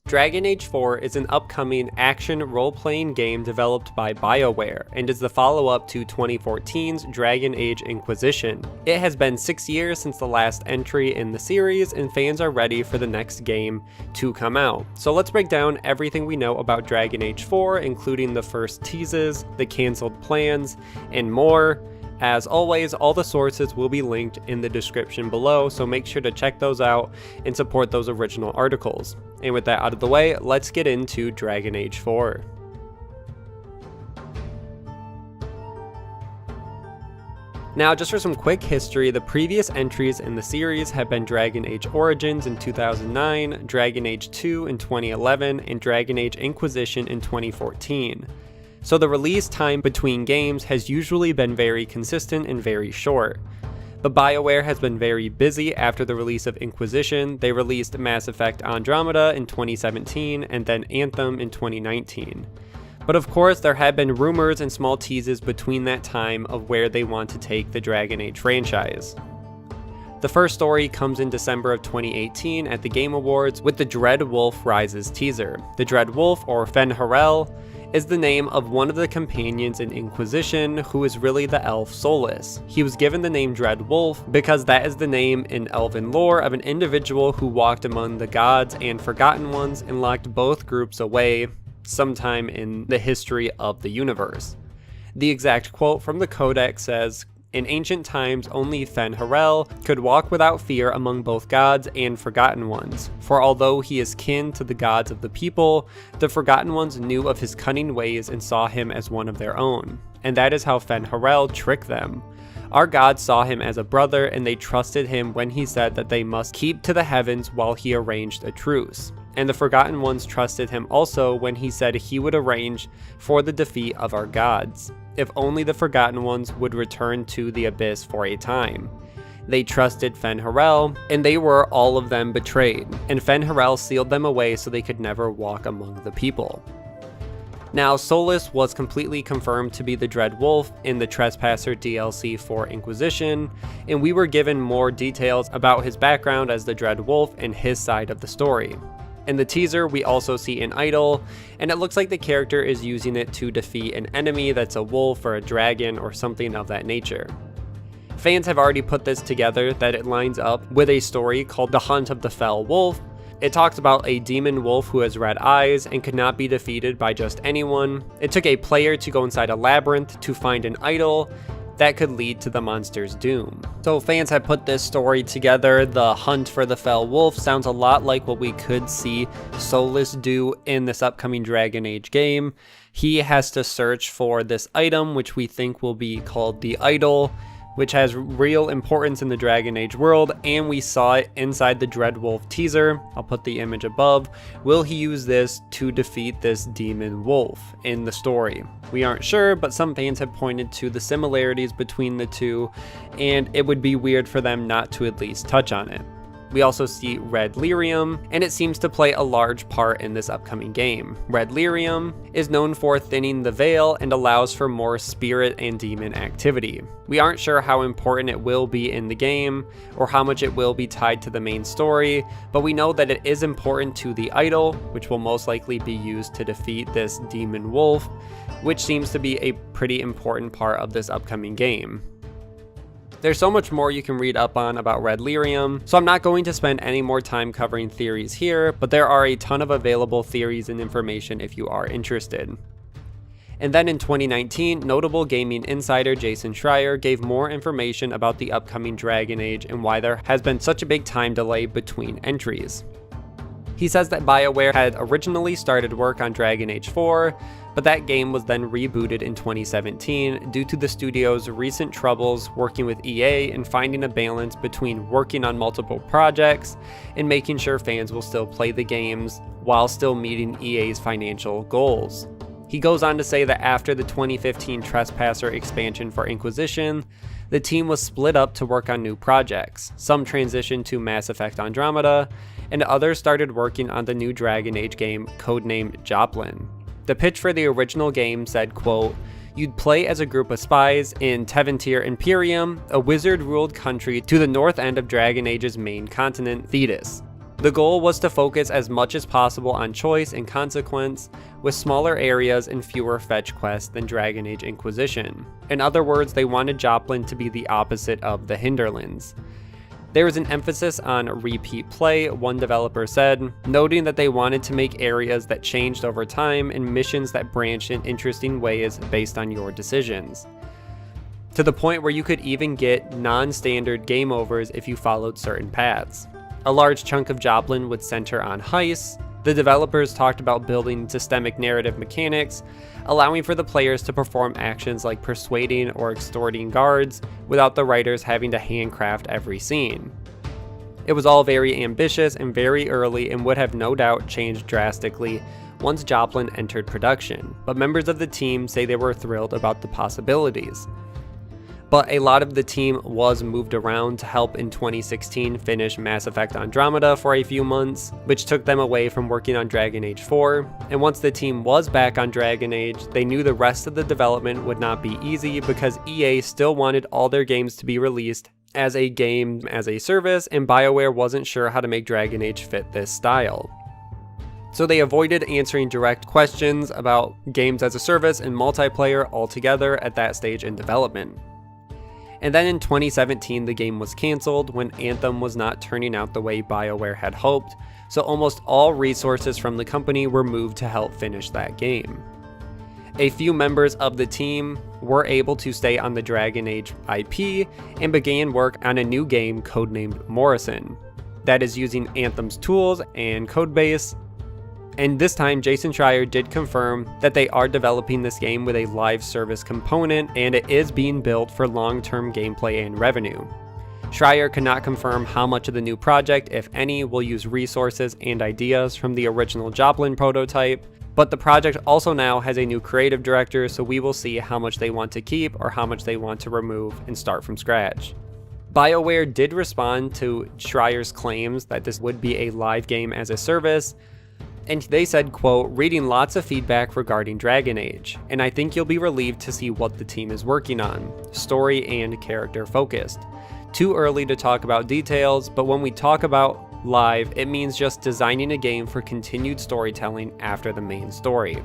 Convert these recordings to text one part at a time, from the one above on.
Dragon Age 4 is an upcoming action role-playing game developed by BioWare and is the follow-up to 2014's Dragon Age Inquisition. It has been 6 years since the last entry in the series, and fans are ready for the next game to come out. So let's break down everything we know about Dragon Age 4, including the first teases, the cancelled plans, and more. As always, all the sources will be linked in the description below, so make sure to check those out and support those original articles. And with that out of the way, let's get into Dragon Age 4. Now, just for some quick history, the previous entries in the series have been Dragon Age Origins in 2009, Dragon Age 2 in 2011, and Dragon Age Inquisition in 2014. So the release time between games has usually been very consistent and very short. But BioWare has been very busy after the release of Inquisition. They released Mass Effect Andromeda in 2017 and then Anthem in 2019. But of course, there have been rumors and small teases between that time of where they want to take the Dragon Age franchise. The first story comes in December of 2018 at the Game Awards with the Dread Wolf Rises teaser. The Dread Wolf, or Fen'Harel, is the name of one of the companions in Inquisition, who is really the elf Solas. He was given the name Dread Wolf because that is the name in elven lore of an individual who walked among the gods and Forgotten Ones and locked both groups away sometime in the history of the universe. The exact quote from the Codex says, "In ancient times, only Fen'Harel could walk without fear among both gods and Forgotten Ones. For although he is kin to the gods of the people, the Forgotten Ones knew of his cunning ways and saw him as one of their own. And that is how Fen'Harel tricked them. Our gods saw him as a brother, and they trusted him when he said that they must keep to the heavens while he arranged a truce. And the Forgotten Ones trusted him also when he said he would arrange for the defeat of our gods. If only the Forgotten Ones would return to the Abyss for a time. They trusted Fen'Harel, and they were all of them betrayed, and Fen'Harel sealed them away so they could never walk among the people." Now, Solas was completely confirmed to be the Dread Wolf in the Trespasser DLC for Inquisition, and we were given more details about his background as the Dread Wolf and his side of the story. In the teaser, we also see an idol, and it looks like the character is using it to defeat an enemy that's a wolf or a dragon or something of that nature. Fans have already put this together that it lines up with a story called The Hunt of the Fell Wolf. It talks about a demon wolf who has red eyes and could not be defeated by just anyone. It took a player to go inside a labyrinth to find an idol that could lead to the monster's doom. So fans have put this story together. The hunt for the Fell Wolf sounds a lot like what we could see Solas do in this upcoming Dragon Age game. He has to search for this item, which we think will be called the Idol, which has real importance in the Dragon Age world, and we saw it inside the Dread Wolf teaser. I'll put the image above. Will he use this to defeat this demon wolf in the story? We aren't sure, but some fans have pointed to the similarities between the two, and it would be weird for them not to at least touch on it. We also see Red Lyrium, and it seems to play a large part in this upcoming game. Red Lyrium is known for thinning the veil and allows for more spirit and demon activity. We aren't sure how important it will be in the game, or how much it will be tied to the main story, but we know that it is important to the idol, which will most likely be used to defeat this demon wolf, which seems to be a pretty important part of this upcoming game. There's so much more you can read up on about Red Lyrium, so I'm not going to spend any more time covering theories here, but there are a ton of available theories and information if you are interested. And then in 2019, notable gaming insider Jason Schreier gave more information about the upcoming Dragon Age and why there has been such a big time delay between entries. He says that BioWare had originally started work on Dragon Age 4, but that game was then rebooted in 2017 due to the studio's recent troubles working with EA and finding a balance between working on multiple projects and making sure fans will still play the games while still meeting EA's financial goals. He goes on to say that after the 2015 Trespasser expansion for Inquisition, the team was split up to work on new projects. Some transitioned to Mass Effect Andromeda, and others started working on the new Dragon Age game codenamed Joplin. The pitch for the original game said, quote, "You'd play as a group of spies in Teventyr Imperium, a wizard-ruled country to the north end of Dragon Age's main continent, Thetis. The goal was to focus as much as possible on choice and consequence, with smaller areas and fewer fetch quests than Dragon Age Inquisition. In other words, they wanted Joplin to be the opposite of the Hinterlands. There was an emphasis on repeat play, one developer said, noting that they wanted to make areas that changed over time and missions that branched in interesting ways based on your decisions. To the point where you could even get non-standard game overs if you followed certain paths. A large chunk of Joplin would center on heists. The developers talked about building systemic narrative mechanics, allowing for the players to perform actions like persuading or extorting guards without the writers having to handcraft every scene. It was all very ambitious and very early and would have no doubt changed drastically once Joplin entered production, but members of the team say they were thrilled about the possibilities. But a lot of the team was moved around to help in 2016 finish Mass Effect Andromeda for a few months, which took them away from working on Dragon Age 4, and once the team was back on Dragon Age, they knew the rest of the development would not be easy because EA still wanted all their games to be released as a game as a service, and BioWare wasn't sure how to make Dragon Age fit this style. So they avoided answering direct questions about games as a service and multiplayer altogether at that stage in development. And then in 2017, the game was cancelled when Anthem was not turning out the way BioWare had hoped, so almost all resources from the company were moved to help finish that game. A few members of the team were able to stay on the Dragon Age IP and began work on a new game codenamed Morrison, that is using Anthem's tools and codebase. And this time, Jason Schreier did confirm that they are developing this game with a live service component, and it is being built for long-term gameplay and revenue. Schreier could not confirm how much of the new project, if any, will use resources and ideas from the original Joplin prototype, but the project also now has a new creative director, so we will see how much they want to keep or how much they want to remove and start from scratch. BioWare did respond to Schreier's claims that this would be a live game as a service, and they said, quote, reading lots of feedback regarding Dragon Age, and I think you'll be relieved to see what the team is working on, story and character focused. Too early to talk about details, but when we talk about live, it means just designing a game for continued storytelling after the main story.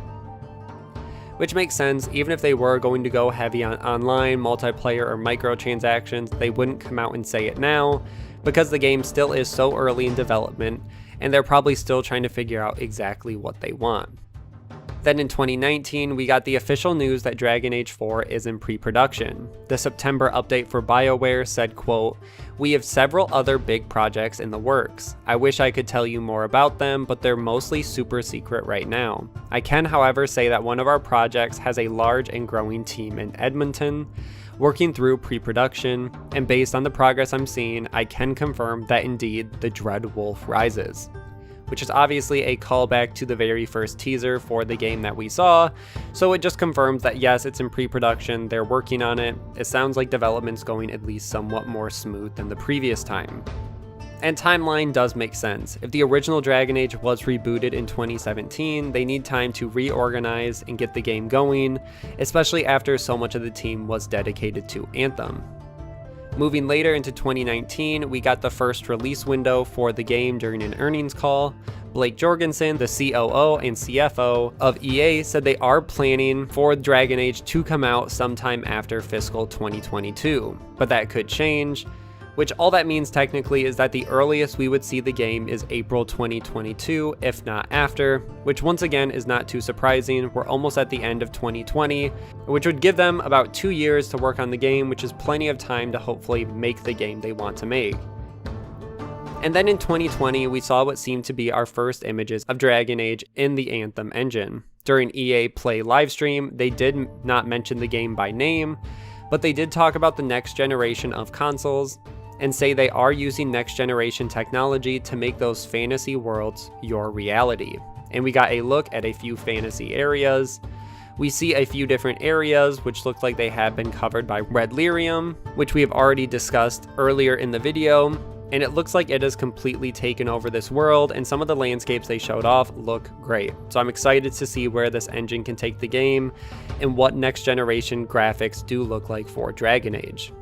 Which makes sense, even if they were going to go heavy on online, multiplayer, or microtransactions, they wouldn't come out and say it now, because the game still is so early in development, and they're probably still trying to figure out exactly what they want. Then in 2019, we got the official news that Dragon Age 4 is in pre-production. The September update for BioWare said, quote, we have several other big projects in the works. I wish I could tell you more about them, but they're mostly super secret right now. I can, however, say that one of our projects has a large and growing team in Edmonton, working through pre-production, and based on the progress I'm seeing, I can confirm that indeed the Dread Wolf rises. Which is obviously a callback to the very first teaser for the game that we saw, so it just confirms that yes, it's in pre-production, they're working on it. It sounds like development's going at least somewhat more smooth than the previous time. And timeline does make sense. If the original Dragon Age was rebooted in 2017, they need time to reorganize and get the game going, especially after so much of the team was dedicated to Anthem. Moving later into 2019, we got the first release window for the game during an earnings call. Blake Jorgensen, the COO and CFO of EA, said they are planning for Dragon Age to come out sometime after fiscal 2022, but that could change. Which all that means technically is that the earliest we would see the game is April 2022, if not after, which once again is not too surprising. We're almost at the end of 2020, which would give them about 2 years to work on the game, which is plenty of time to hopefully make the game they want to make. And then in 2020, we saw what seemed to be our first images of Dragon Age in the Anthem engine. During EA Play livestream, they did not mention the game by name, but they did talk about the next generation of consoles, and say they are using next generation technology to make those fantasy worlds your reality. And we got a look at a few fantasy areas. We see a few different areas which look like they have been covered by Red Lyrium, which we have already discussed earlier in the video, and it looks like it has completely taken over this world, and some of the landscapes they showed off look great. So I'm excited to see where this engine can take the game and what next generation graphics do look like for Dragon Age.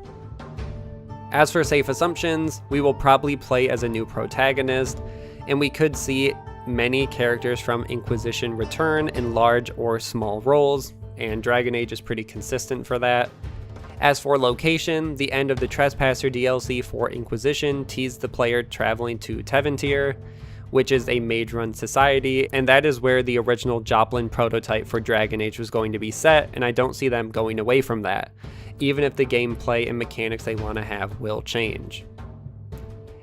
As for safe assumptions, we will probably play as a new protagonist, and we could see many characters from Inquisition return in large or small roles, and Dragon Age is pretty consistent for that. As for location, the end of the Trespasser DLC for Inquisition teased the player traveling to Tevinter, which is a mage-run society, and that is where the original Joplin prototype for Dragon Age was going to be set, and I don't see them going away from that, even if the gameplay and mechanics they want to have will change.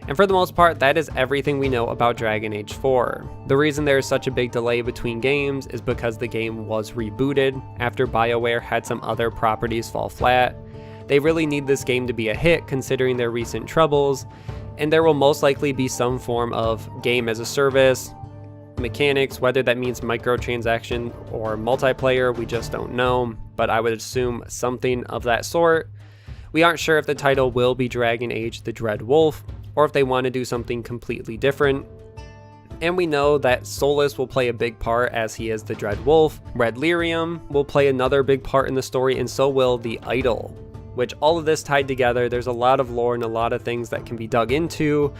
And for the most part, that is everything we know about Dragon Age 4. The reason there is such a big delay between games is because the game was rebooted after BioWare had some other properties fall flat. They really need this game to be a hit considering their recent troubles, and there will most likely be some form of game as a service mechanics, whether that means microtransaction or multiplayer, we just don't know, but I would assume something of that sort. We aren't sure if the title will be Dragon Age the Dread Wolf, or if they want to do something completely different. And we know that Solas will play a big part as he is the Dread Wolf. Red Lyrium will play another big part in the story, and so will the Idol. Which all of this tied together, there's a lot of lore and a lot of things that can be dug into,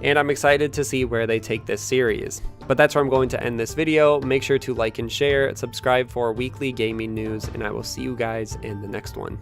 and I'm excited to see where they take this series. But that's where I'm going to end this video. Make sure to like and share, subscribe for weekly gaming news, and I will see you guys in the next one.